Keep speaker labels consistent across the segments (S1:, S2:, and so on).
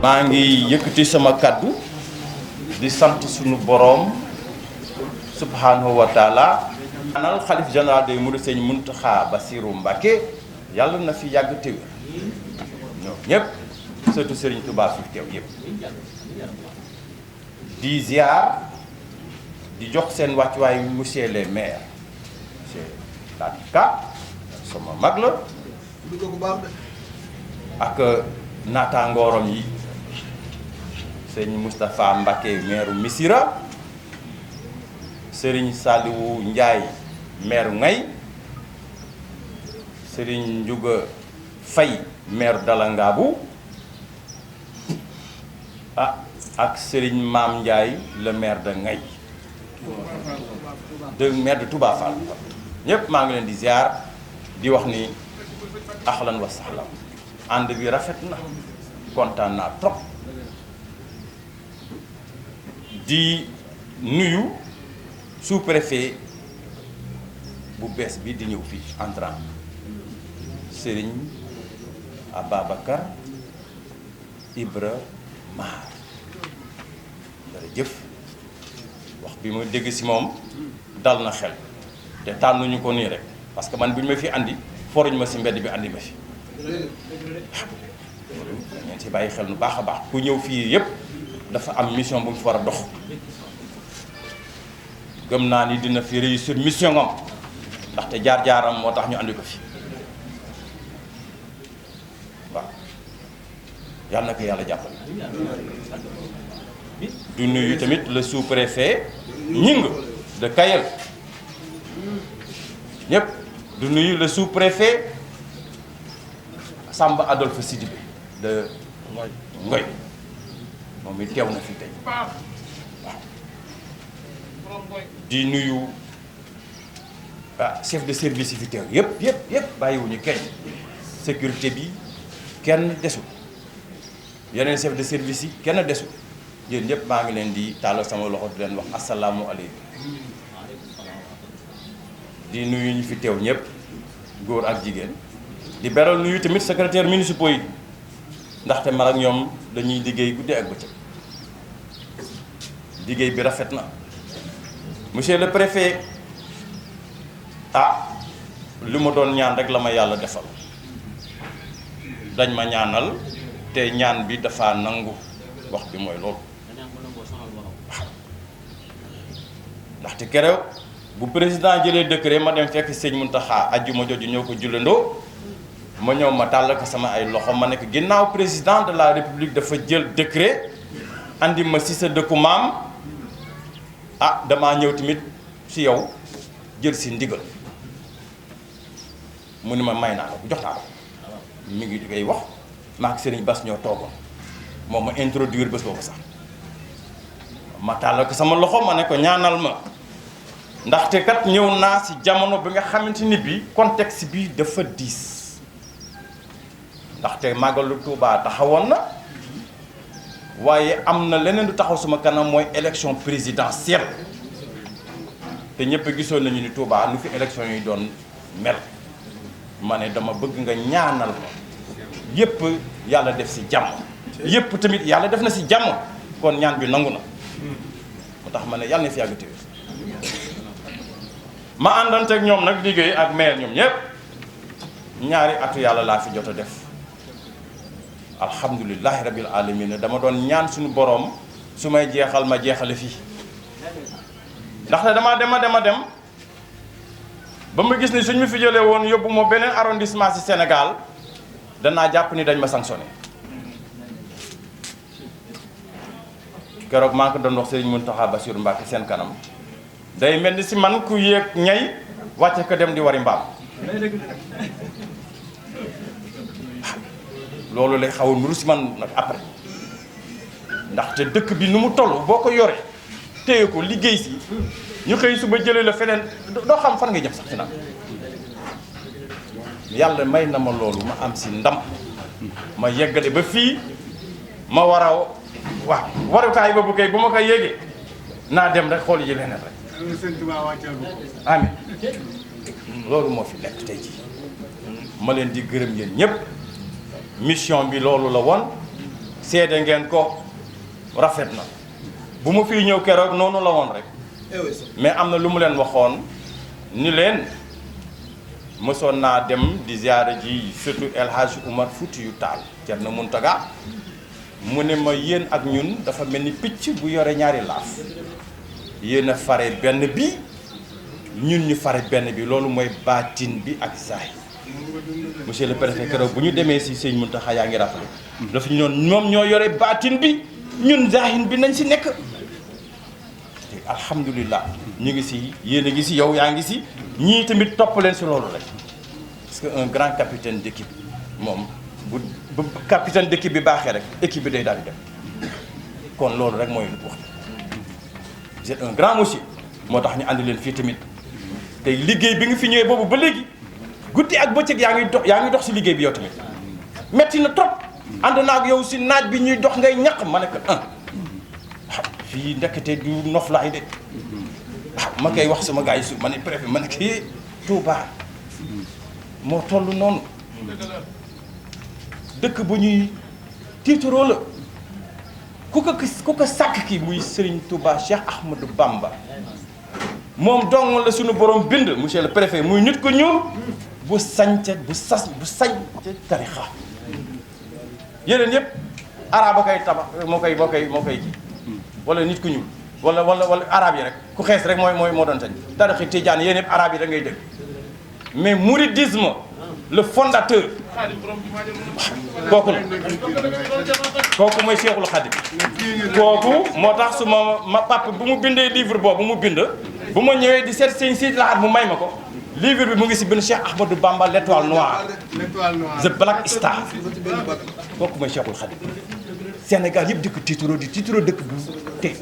S1: maa ngi yëkkati sama kàddu di sant sunu boroom subhanahu wa taala anal xalif général des mourides Sëñ Muntaxa Basiru Mbàkke yàlla na fi yàgg te wér ñoom ñëpp surtout Serigne Touba fi teew yëpp di ziar di jox seen wàccuwaay monsieur le maire monsieur Tadika sama mag la ak naataangoorom yi sëñ Moustapha Mbacké maire Missira Serigne Saliou Ndiaye maire Ngay Serigne Ndiouga Faye maire Dalangaabu ak Serigne Mame Ndiaye le maire de Ngay maire de Touba Fall ñëpp maa ngi leen di ziar di wax ni ahlan wa sahlan ànd bi rafet na kontaan naa trop di nuyu sous-préfet bu bees bi di ñëw fii entrant Serigne Ababacar Ibra Maar jërëjëf wax bi ma dégg ci moom dal na xel te tànnuñu ko nii rek parce que man bi ñu ma fi andi foruñ ma ci mbedd bi andi ma fi ngeen ci bàyyi xel nu baax a baax ku ñëw fii yépp dafa am mission bu mu fi war a dox gëm naa ni dina fi réussir mission am ndaxte jaar-jaaram moo tax ñu andi ko fi waaw yàlla na ko yàlla jàppale du nuyu tamit le sous-préfet Ñing de Kayel ñëpp du nuyu le sous-préfet Samba Adolphe Sidibé de Ngoy moom it teew na fi tey waaw di nuyu chef de service yi fi teew yëpp bàyyiwuñu kenn sécurité bi kenn desul yeneen chef de service yi kenn desul yéen ñëpp maa ngi leen di tàllal sama loxo di leen wax asalaamualeykum di nuyu ñu fi teew ñëpp góor ak jigéen di beral nuyu tamit secrétaire municipaux yi ndaxte man ak ñoom dañuy liggéey guddi ak bëccëg liggéey bi rafet na monsieur le préfet li ma doon ñaan rek la ma yàlla defal dañ ma ñaanal te ñaan bi dafa nangu wax bi mooy loolu ndaxte keroog bu président jëlee décret ma dem fekk sëñ Muntaxa ajjuma jooju ñoo ko jullandoo ma ñëw ma tàll ko sama ay loxo ma nekk ginnaaw président de la république dafa jël décret andi ma si sa dëkku maam damaa ñëw tamit si yow jël si ndigal mu ni ma may naa ko jox naa ko mi ngi koy wax maa ak Serigne Bass ñoo toogoon moom ma introduire bés boobu sax ma tàll ko sama loxo ma ne ko ñaanal ma ndaxte kat ñëw naa si jamono bi nga xamante ni bi contexte bi dafa diis ndaxte màggalu Tuubaa taxawoon na waaye am na leneen du taxaw suma kanam mooy élection présidentielle te ñëpp gisoon nañu ni Tuubaa nu fi élection yi doon mel ma ne dama bëgg nga ñaanal ma yépp yàlla def si jàmm yépp tamit yàlla def na si jàmm kon ñaan bi nangu na moo tax ma ne yàlla na fi yàgg téwér ma àndante ak ñoom nag liggéey ak maire ñoom ñëpp ñaari atu yàlla laa fi jot a def alhamdulilahi rabil alamin dama doon ñaan suñu boroom su may jeexal ma jeexale fii ndaxte dama dem ba ma gis ni suñ ma fi jëlee woon yóbbu ma beneen arrondissement ci Sénégal danaa jàpp ni dañ ma sanctionné keroog maa ngi ko doon wax Serigne Mountakha Bassirou Mbacké seen kanam day mel ni si man ku yéeg ñay wàcce ko dem di wari mbaam loolu lay xaw a nuru si man nag après ndaxte dëkk bi nu mu toll boo ko yoree téye ko liggéey si ñu xëy suba jëlee la feneen doo xam fan nga jëm sax final yàlla may na ma loolu ma am si ndam ma yeggale ba fii ma war a waaw warukaay boobu kay bu ma ko yéegee naa dem rek xool yi leneen rek amiin loolu moo fi nekk tey jii ma leen di gërëm yéen ñëpp mission bi loolu la woon seede ngeen ko rafet na bu mu fii ñëw keroog noonu la woon rek mais am na lu mu leen waxoon ni leen mësoon naa dem di ziyaare ji surtout El Hadj Oumar Foutiyou Tall Thierno Mountaga mu ne ma yéen ak ñun dafa mel ni picc bu yore ñaari laaf yéen a fare benn bi ñun ñu fare benn bi loolu mooy baatin bi ak zahir monsieur le préfet keroog bu ñu demee si sëñ Mountakha yaa ngi rappelé dafa ñu noon ñoom ñoo yore baatin bi ñun zahir bi nañ si nekk te alhamdulilah ñu ngi si yéen a ngi si yow yaa ngi si ñii tamit topp leen si loolu rek parce que un grand capitaine d'équipe moom bu capitaine d'équipe bi baaxee rek équipe bi day daal di dem kon loolu rek mooy wax vous êtes un grand monsieur moo tax ñu andi leen fii tamit tey liggéey bi nga fi ñëwee boobu ba léegi guddi ak bëccëg yaa ngi dox si liggéey bi yow tamit metti na trop ànd naa ak yow si naaj bi ñuy dox ngay ñaq ma ne ko fii ndekete du noflaay de ma koy wax sama gars yi su ma ne préfet ma ne kii Touba moo toll noonu dëkk bu ñuy tiitaroo la ku ko sàkk ki muy Serigne Touba Cheikh Ahmadou Bamba moom dong la suñu borom bind monsieur le préfet muy nit ko ñuul bu sañ tarixa yeneen yëpp arabe koy tabax moo koy ji wala nit ku ñuul wala arabe yi rek ku xees rek moo doon sañ tarixi tijaan yéen yëpp arabe yi da ngay dégg mais mouridisme le fondateur kooku la kooku mooy Cheikhul Khadim kooku moo tax su ma papa bu mu bindee livre boobu mu bind bu ma ñëwee di seet sëñ Sidi Lahad mu may ma ko livre bi mu ngi si bind Cheikh Ahmadou Bamba l'étoile noire the black star kooku mooy Cheikhul Khadim Sénégal yëpp di ko tiitaroo dëkk bu te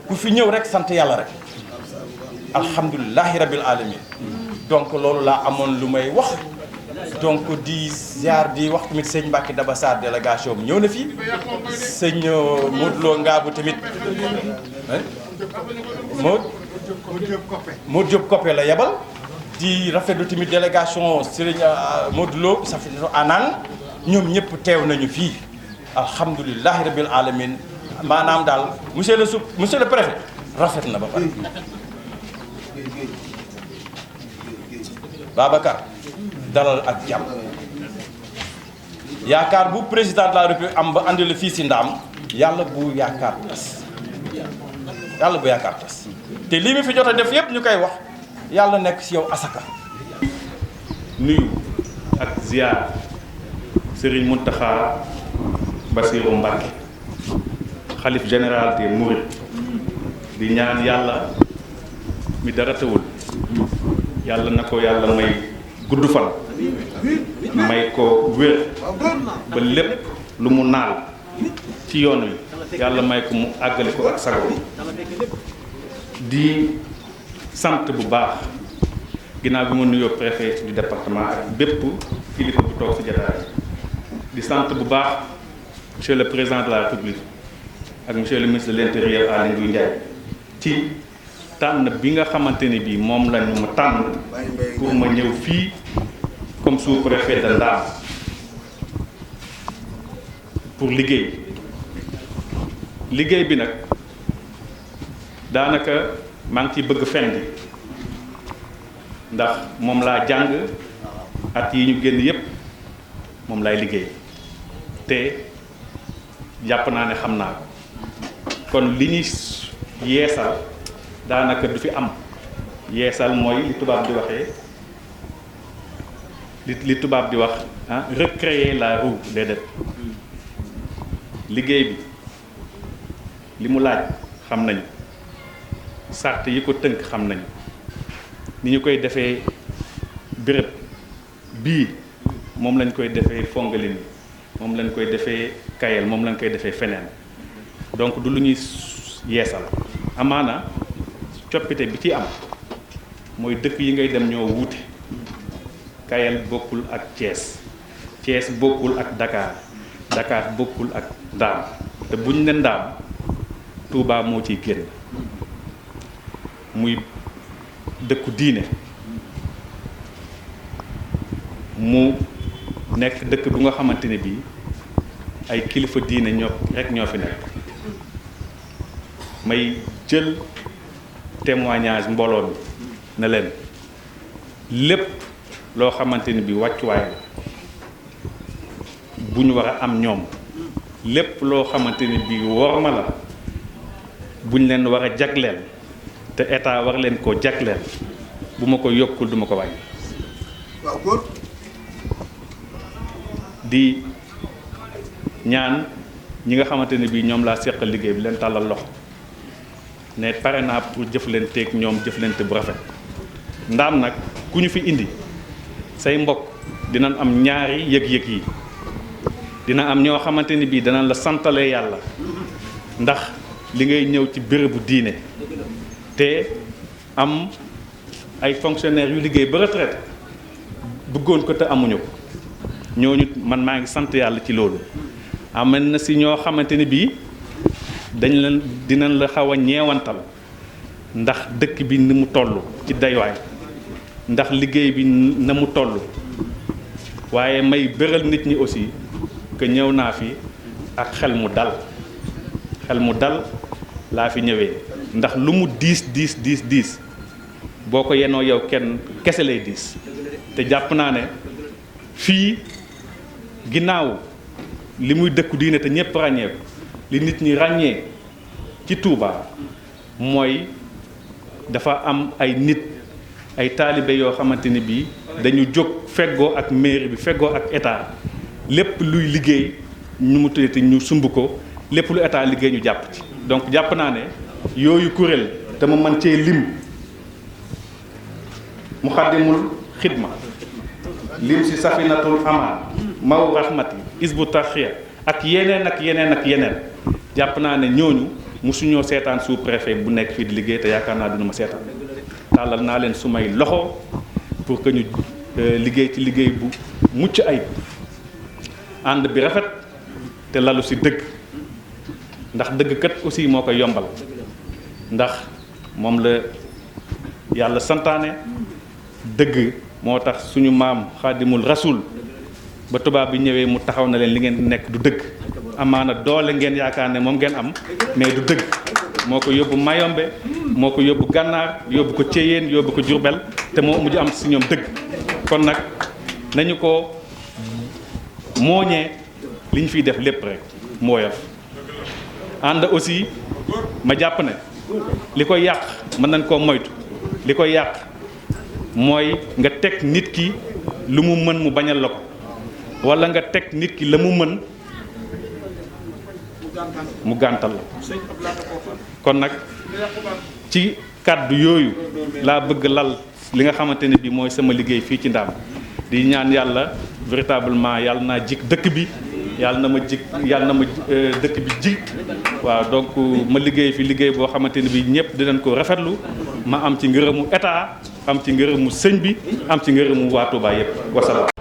S1: ku fi ñëw rek sant yàlla rek alhamdulilahi rabil alamin donc loolu laa amoon lu may wax donc di ziar di wax tamit sëñ Mbacke Daba Sarr délégation bi ñëw na fi sëñ Modou Lo Ngaabu tamit Modou Diop Koppé la yebal di rafetlu tamit délégation Serigne Modou Lo Safinatou Anan ñoom ñëpp teew nañu fii alhamdulilahi rabil alamin maanaam daal monsieur le préfet rafet na ba pare Babacar dalal ak jàmm yaakaar bu président de la république am ba andi la fii si ndaam yàlla bu yaakaar tas te lii mi fi jot a def yépp ñu koy wax yàlla nekk si yow asaka
S2: nuyu ak ziar Serigne Mountakha Bassirou Mbacké xalif général des Mourides di ñaan yàlla mi dara tawul yàlla na ko yàlla may gudd fan may ko wér ba lépp lu mu naal ci yoon wi yàlla may ko mu àggale ko ak sago di sant bu baax ginnaaw bi ma nuyoo préfet du département ak bépp kilifa bu toog ci jataay di sant bu baax monsieur le président de la république ak monsieur le ministre de l'intérieur Aly Ngouille Ndiaye ci tànn bi nga xamante ni bii moom lañu ma tànn pour ma ñëw fii comme sous-préfet de Ndam pour liggéey bi nag daanaka maa ngi ciy bëgg fen bi ndax moom laa jàng at yi ñu génn yépp moom laay liggéey te jàpp naa ne xam naa ko kon li ñuy yeesal daanaka du fi am yeesal mooy li tubaab di waxee li tubaab di wax recréer la roue déedéet liggéey bi li mu laaj xam nañu sart yi ko tënk xam nañu ni ñu koy defee béréb bii moom lañ koy defee Fongolimbi moom lañ koy defee Kayel moom lañ koy defee feneen donc du lu ñuy yeesal amaana coppite bi ci am mooy dëkk yi ngay dem ñoo wuute Kayel bokkul ak Thiès bokkul ak Dakar bokkul ak Ndaam te buñ ne Ndaam Touba moo ciy génn muy dëkku diine mu nekk dëkk bu nga xamante ne bii ay kilifa diine ñoo fi nekk may jël témoignage mbooloo mi ne leen lépp loo xamante ni bi wàccuwaay la bu ñu war a am ñoom lépp loo xamante ni bi worma la buñ leen war a jagleel te état war leen koo jagleel bu ma ko yokkul duma ko wàññi.
S3: waaw góor.
S2: di ñaan ñi nga xamante ne bii ñoom laa seqal liggéey bi leen tàllal loxo ne pare naa pour jëflanteeg ñoom jëflante bu rafet ndaam nag ku ñu fi indi say mbokk dinañ am ñaari yëg-yëg yi dina am ñoo xamante ni bii danañ la santale yàlla ndax li ngay ñëw ci bérébu diine te am ay fonctionnaires yu liggéey ba retraite bëggoon ko te amuñu ko ñooñu man maa ngi sant yàlla ci loolu am na si ñoo xamante ni bii dinañ la xaw a ñeewantal ndax dëkk bi ni mu toll ci daywaay ndax liggéey bi na mu toll waaye may bëral nit ñi aussi que ñëw naa fi ak xel mu dal laa fi ñëwee ndax lu mu diis boo ko yenoo yow kenn kese lay diis te jàpp naa ne fii ginnaaw li muy dëkku diine te ñëpp ràññee ko li nit ñi ràññee ci Touba mooy dafa am ay nit ay taalibe yoo xamante ni bii dañu jóg feggoo ak mairie bi feggoo ak état lépp luy liggéey ñu mu tuddati ñu sumb ko lépp lu état liggéey ñu jàpp ci. donc jàpp naa ne yooyu kuréel te ma mën cee lim Muxaddimul Xidma lim si Safinatul Amaan Maw Rahmati Isbu Tarxiya ak yeneen jàpp naa ne ñooñu mosuñoo seetaan sous-préfet bu nekk fii di liggéey te yaakaar naa dina ma seetaan tàllal naa leen sumay loxo pour que ñu liggéey ci liggéey bu mucc ayib ànd bi rafet te lalu si dëgg ndax dëgg kat aussi moo koy yombal ndax moom la yàlla santaane dëgg moo tax suñu maam Xaadimul Rasul ba tubaab bi ñëwee mu taxaw na leen li ngeen nekk du dëgg amaana doole ngeen yaakaar ne moom ngeen am mais du dëgg moo ko yóbbu Mayombe moo ko yóbbu Gànnaar yóbbu ko Ceyeen yóbbu ko Jurbel te moo mujj am si ñoom dëgg kon nag nañu ko mooñee li ñu fiy def lépp rek mu woyof ànd aussi ma jàpp ne li koy yàq mën nañ koo moytu li koy yàq mooy nga teg nit ki lu mu mën mu bañal la ko walla nga teg nit ki la mu mën mu gàntal la kon nag ci kàddu yooyu laa bëgg lal li nga xamante ne bi mooy sama liggéey fii ci Ndaam di ñaan yàlla véritablement yàlla naa jik dëkk bi yàlla na ma dëkk bi ji waaw donc ma liggéey fi liggéey boo xamante ne bi ñëpp dinañ ko rafetlu ma am ci ngërëmu état am ci ngërëmu sëñ bi am ci ngërëmu waa Touba yëpp wasalaam